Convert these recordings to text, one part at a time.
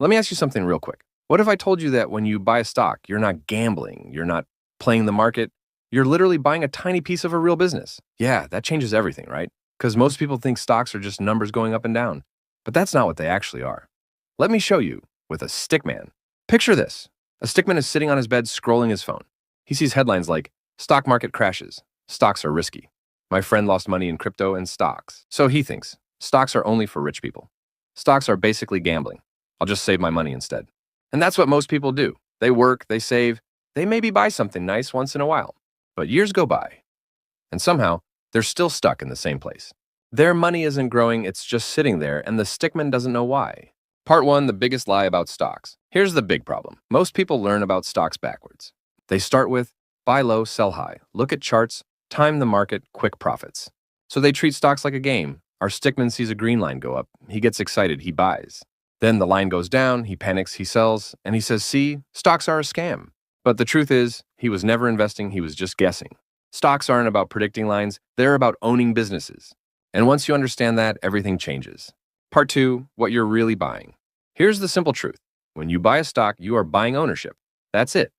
Let me ask you something real quick. What if I told you that when you buy a stock, you're not gambling, you're not playing the market, you're literally buying a tiny piece of a real business? Yeah, that changes everything, right? Because most people think stocks are just numbers going up and down. But that's not what they actually are. Let me show you with a stickman. Picture this. A stickman is sitting on his bed scrolling his phone. He sees headlines like, "Stock market crashes. Stocks are risky. My friend lost money in crypto and stocks." So he thinks, stocks are only for rich people. Stocks are basically gambling. I'll just save my money instead. And that's what most people do. They work, they save, they maybe buy something nice once in a while. But years go by, and somehow they're still stuck in the same place. Their money isn't growing, it's just sitting there, and the stickman doesn't know why. Part 1, the biggest lie about stocks. Here's the big problem. Most people learn about stocks backwards. They start with buy low, sell high, look at charts, time the market, quick profits. So they treat stocks like a game. Our stickman sees a green line go up. He gets excited, he buys. Then the line goes down, he panics, he sells, and he says, "See, stocks are a scam." But the truth is, he was never investing, he was just guessing. Stocks aren't about predicting lines, they're about owning businesses. And once you understand that, everything changes. Part 2, what you're really buying. Here's the simple truth. When you buy a stock, you are buying ownership. That's it.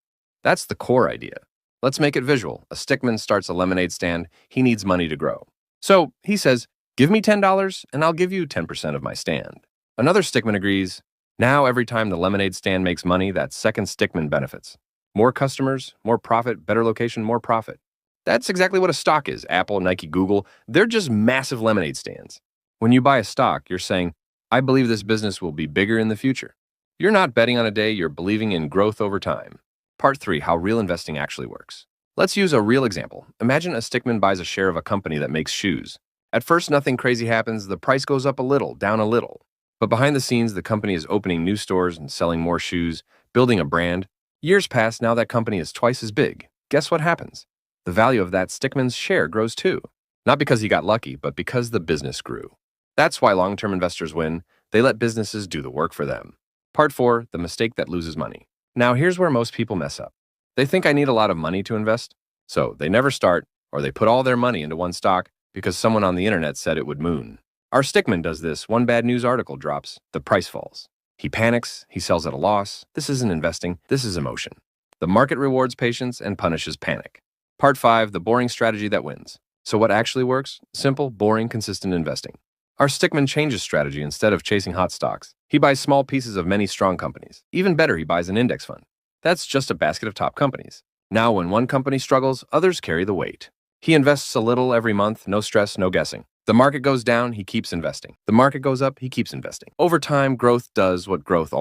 That's the core idea. Let's make it visual. A stickman starts a lemonade stand. He needs money to grow. So he says, "Give me $10 and I'll give you 10% of my stand." Another stickman agrees. Now every time the lemonade stand makes money, that second stickman benefits. More customers, more profit, better location, more profit. That's exactly what a stock is. Apple, Nike, Google, they're just massive lemonade stands. When you buy a stock, you're saying, "I believe this business will be bigger in the future." You're not betting on a day, you're believing in growth over time. Part 3, how real investing actually works. Let's use a real example. Imagine a stickman buys a share of a company that makes shoes. At first, nothing crazy happens. The price goes up a little, down a little. But behind the scenes, the company is opening new stores and selling more shoes, building a brand. Years pass, now that company is twice as big. Guess what happens? The value of that stickman's share grows too. Not because he got lucky, but because the business grew. That's why long-term investors win. They let businesses do the work for them. Part 4, the mistake that loses money. Now here's where most people mess up. They think I need a lot of money to invest, so they never start, or they put all their money into one stock because someone on the internet said it would moon. Our stickman does this. One bad news article drops, the price falls. He panics, he sells at a loss. This isn't investing, this is emotion. The market rewards patience and punishes panic. Part 5, the boring strategy that wins. So what actually works? Simple, boring, consistent investing. Our stickman changes strategy. Instead of chasing hot stocks, he buys small pieces of many strong companies. Even better, he buys an index fund. That's just a basket of top companies. Now when one company struggles, others carry the weight. He invests a little every month, no stress, no guessing. The market goes down, he keeps investing. The market goes up, he keeps investing. Over time, growth does what growth